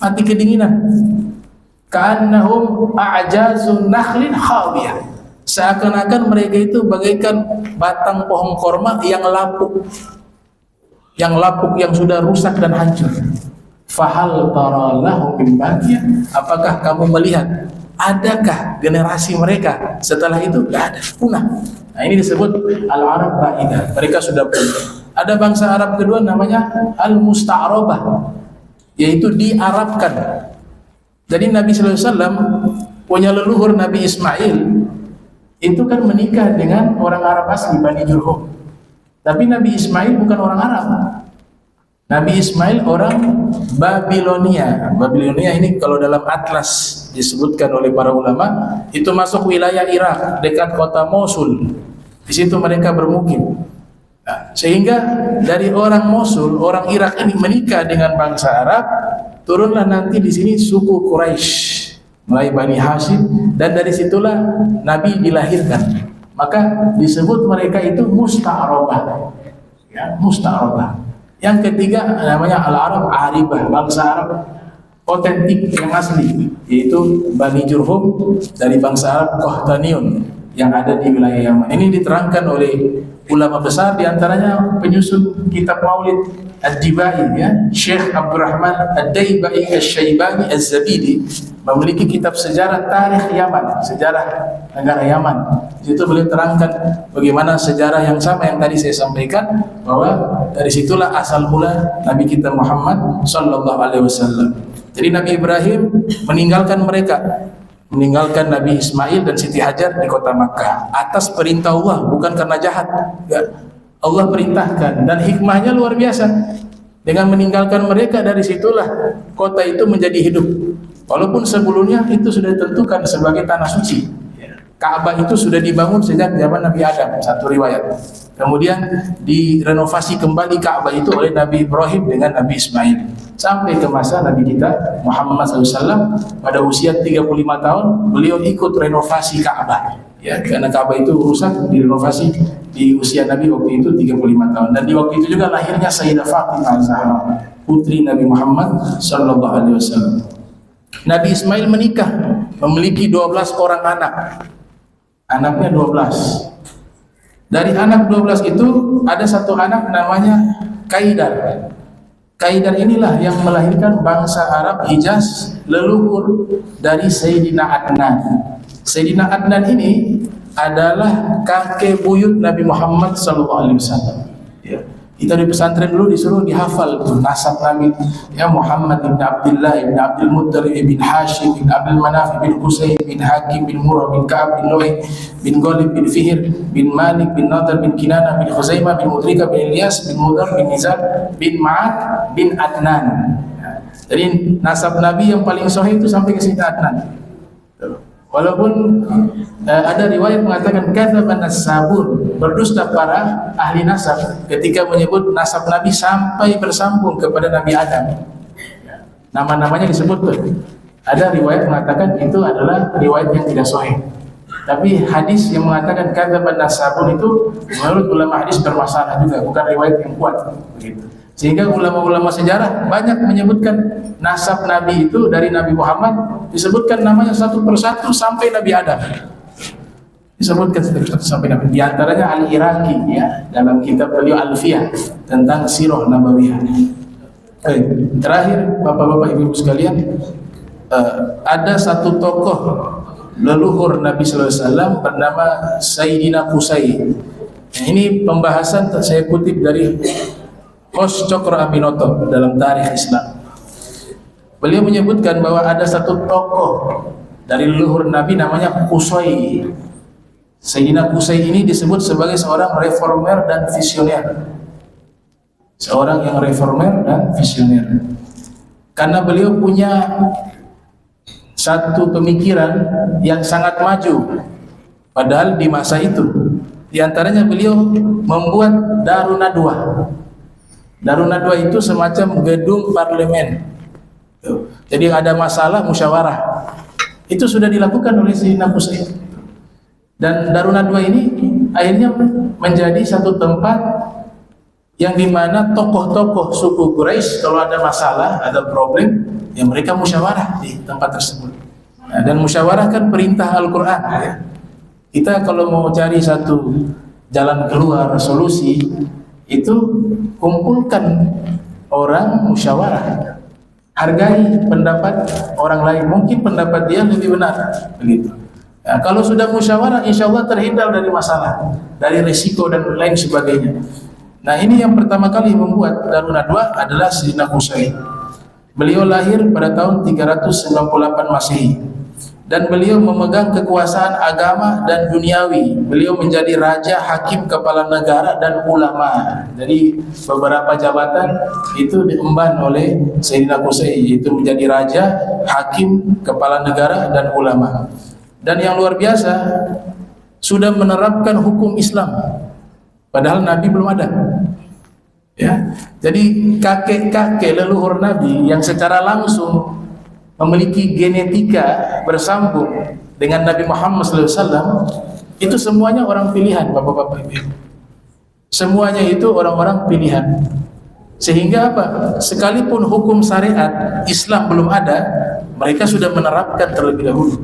kedinginan. Ka'annahum a'jazun nakhlin khawiyah, seakan-akan mereka itu bagaikan batang pohon korma yang lapuk, yang sudah rusak dan hancur. Fahal tara lahum min baqiyah, apakah kamu melihat adakah generasi mereka setelah itu? Tidak ada, punah. Nah, ini disebut al-Arab ba'idah, mereka sudah punah. Ada bangsa Arab kedua namanya al-Musta'rabah, yaitu diarabkan. Jadi Nabi sallallahu alaihi wasallam punya leluhur Nabi Ismail itu kan menikah dengan orang Arab asli, Bani Jurhum. Tapi Nabi Ismail bukan orang Arab. Nabi Ismail orang Babilonia. Babilonia ini kalau dalam atlas disebutkan oleh para ulama, itu masuk wilayah Irak, dekat kota Mosul. Di situ mereka bermukim. Nah, sehingga dari orang Mosul, orang Irak ini menikah dengan bangsa Arab, turunlah nanti di sini suku Quraisy, mulai Bani Hashim, dan dari situlah Nabi dilahirkan. Maka disebut mereka itu Musta'rabah. Ya, Musta'rabah. Yang ketiga namanya al-Arab Aribah, bangsa Arab otentik yang asli, yaitu Bani Jurhum dari bangsa Arab Qahtaniun yang ada di wilayah Yaman. Ini diterangkan oleh ulama besar, diantaranya penyusun kitab Maulid Ad-Dibai, ya, Syekh Abdurrahman Ad-Daibai Asy-Syaibani Az-Zabidi, memiliki kitab sejarah tarikh Yaman, sejarah negara Yaman. Di situ beliau terangkan bagaimana sejarah yang sama yang tadi saya sampaikan, bahwa dari situlah asal mula Nabi kita Muhammad sallallahu alaihi wasallam. Jadi Nabi Ibrahim meninggalkan mereka, meninggalkan Nabi Ismail dan Siti Hajar di kota Makkah atas perintah Allah, bukan karena jahat. Allah perintahkan, dan hikmahnya luar biasa. Dengan meninggalkan mereka, dari situlah kota itu menjadi hidup. Walaupun sebelumnya itu sudah ditentukan sebagai tanah suci. Ka'bah itu sudah dibangun sejak zaman Nabi Adam, satu riwayat. Kemudian direnovasi kembali Ka'bah itu oleh Nabi Ibrahim dengan Nabi Ismail, sampai ke masa Nabi kita Muhammad SAW. Pada usia 35 tahun beliau ikut renovasi Ka'bah, ya, karena Ka'bah itu rusak, direnovasi di usia Nabi waktu itu 35 tahun. Dan di waktu itu juga lahirnya Sayyidah Fatimah Zahra, putri Nabi Muhammad SAW. Nabi Ismail menikah, memiliki 12 orang anak. Anaknya 12. Dari anak 12 itu ada satu anak namanya Kaidar. Kaidar inilah yang melahirkan bangsa Arab Hijaz, leluhur dari Sayyidina Adnan. Sayyidina Adnan ini adalah kakek buyut Nabi Muhammad SAW. Ya. Kita di pesantren dulu disuruh dihafal tuh nasab Nabi, ya, Muhammad bin Abdullah bin Abdul Muttalib bin Hashim bin Abdul Manaf bin Qusay bin Hakim bin Murrah bin Ka'ab bin Lu'ay bin Ghalib bin Fihr bin Malik bin Nadar bin Kinanah bin Khuzaimah bin Mudrika bin Ilyas bin Mudar bin Nizar bin Ma'ad bin Adnan. Jadi nasab Nabi yang paling sahih itu sampai ke Sayyidina Adnan. Walaupun ada riwayat mengatakan kadzaban as-sabun, berdusta para ahli nasab ketika menyebut nasab Nabi sampai bersambung kepada Nabi Adam. Nama-namanya disebut tuh. Ada riwayat mengatakan itu adalah riwayat yang tidak sahih. Tapi hadis yang mengatakan kadzaban as-sabun itu menurut ulama hadis bermasalah juga, bukan riwayat yang kuat begitu. Sehingga ulama-ulama sejarah banyak menyebutkan nasab Nabi itu dari Nabi Muhammad, disebutkan namanya satu persatu sampai Nabi Adam. Disebutkan satu persatu sampai Nabi. Di antaranya Al-Iraqi, ya, dalam kitab beliau Alfiyah tentang Sirah Nabawiyah. Terakhir, Bapak-bapak Ibu sekalian, ada satu tokoh leluhur Nabi sallallahu alaihi wasallam bernama Sayyidina Qusay. Ini pembahasan saya kutip dari Kos Cokro Aminoto dalam tarikh Islam. Beliau menyebutkan bahwa ada satu tokoh dari leluhur Nabi namanya Qusay. Sayyidina Qusay ini disebut sebagai seorang reformer dan visioner. Seorang yang reformer dan visioner. Karena beliau punya satu pemikiran yang sangat maju. Padahal di masa itu, di antaranya beliau membuat Darun Nadwa. Darun Nadwa itu semacam gedung parlemen. Jadi ada masalah musyawarah. Itu sudah dilakukan oleh Sayyidina Qusay. Dan Darun Nadwa ini akhirnya menjadi satu tempat yang dimana tokoh-tokoh suku Quraisy kalau ada masalah, ada problem, ya mereka musyawarah di tempat tersebut. Nah, dan musyawarah kan perintah Al-Quran. Ya. Kita kalau mau cari satu jalan keluar, solusi, itu kumpulkan orang musyawarah. Hargai pendapat orang lain, mungkin pendapat dia lebih benar, begitu. Nah, kalau sudah musyawarah, insya Allah terhindar dari masalah, dari risiko dan lain sebagainya. Nah, ini yang pertama kali membuat Darun Nadwa adalah Sayyidina Qusay. Beliau lahir pada tahun 398 Masehi dan beliau memegang kekuasaan agama dan duniawi. Beliau menjadi raja, hakim, kepala negara dan ulama. Jadi beberapa jabatan itu diemban oleh Sayyidina Qusay, yaitu menjadi raja, hakim, kepala negara dan ulama. Dan yang luar biasa, sudah menerapkan hukum Islam. Padahal Nabi belum ada. Ya. Jadi kakek-kakek leluhur Nabi yang secara langsung memiliki genetika bersambung dengan Nabi Muhammad SAW, itu semuanya orang pilihan, bapak-bapak ibu. Semuanya itu orang-orang pilihan. Sehingga apa? Sekalipun hukum syariat Islam belum ada, mereka sudah menerapkan terlebih dahulu.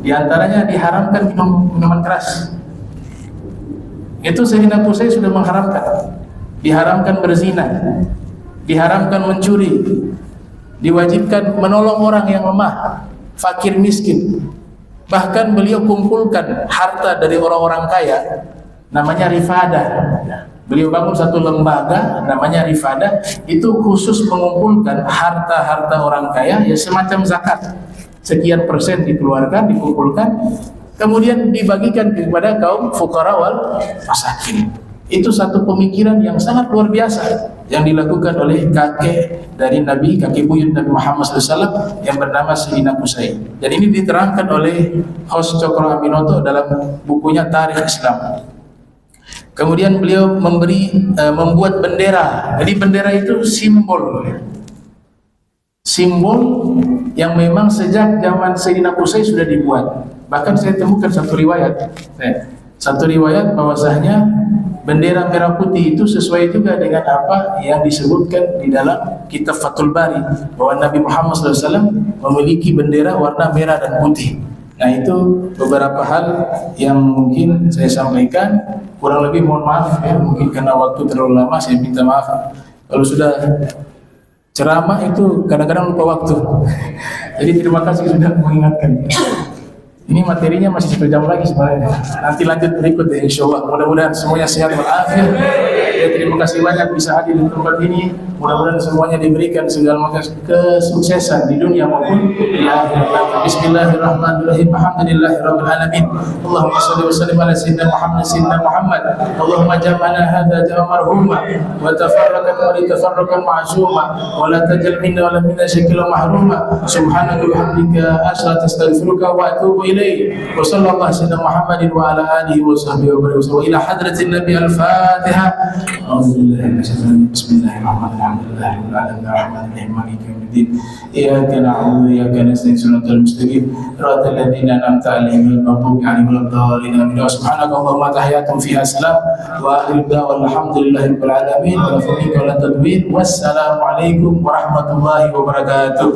Di antaranya diharamkan minuman keras. Itu Sayyidina Qusay sudah mengharamkan. Diharamkan berzina, diharamkan mencuri, diwajibkan menolong orang yang lemah, fakir miskin. Bahkan beliau kumpulkan harta dari orang-orang kaya, namanya rifadah. Beliau bangun satu lembaga namanya rifadah, itu khusus mengumpulkan harta-harta orang kaya, ya semacam zakat. Sekian persen dikeluarkan, dikumpulkan, kemudian dibagikan kepada kaum fuqara wal masakin. Itu satu pemikiran yang sangat luar biasa yang dilakukan oleh kakek dari Nabi, kakek buyut Nabi Muhammad SAW yang bernama Sayyidina Qusay. Dan ini diterangkan oleh Hos Cokro Aminoto dalam bukunya Tarikh Islam. Kemudian beliau membuat bendera. Jadi bendera itu simbol yang memang sejak zaman Sayyidina Qusay sudah dibuat. Bahkan saya temukan satu riwayat bahwasanya bendera merah putih itu sesuai juga dengan apa yang disebutkan di dalam kitab Fathul Bari, bahwa Nabi Muhammad SAW memiliki bendera warna merah dan putih. Nah, itu beberapa hal yang mungkin saya sampaikan, kurang lebih mohon maaf ya, mungkin karena waktu terlalu lama, saya minta maaf. Kalau sudah ceramah itu kadang-kadang lupa waktu. Jadi terima kasih sudah mengingatkan. Ini materinya masih 1 jam lagi sebenarnya. Nanti lanjut berikut ya, insyaallah. Mudah-mudahan semuanya sehat walafiat. Ya, terima kasih banyak bisa hadir di tempat ini. Mudah-mudahan semuanya diberikan segala macam kesuksesan di dunia maupun di akhirat. Bismillahirrahmanirrahim. Alhamdulillahirabbil alamin. Allahumma shalli wa sallim ala sayyidina Muhammad. Allahumma jam'ana hadza jam'an marhuma wa tafarraqna wa tafarraqan ma'zuma wa la tajal minna wa la minna shakila mahruma. Subhanaka wa bihamdika astaghfiruka wa atubu إليه وصلى الله سيدنا محمد وعلى آله وصحبه وبارك وسلم إلى حضرة النبي الفاتحة. أعوذ بالله من الشيطان الرجيم. بسم الله الرحمن الرحيم. الحمد لله رب العالمين الرحمن الرحيم مالك يوم الدين إياك نعبد وإياك نستعين صراط المستقيم صراط الذين أنعمت عليهم غير المغضوب عليهم ولا الضالين آمين. وسبحانك اللهم تحياتهم فيها سلام وآخر دعوانا الحمد لله رب العالمين ولا فضيل ولا تدوين والسلام عليكم ورحمة الله وبركاته.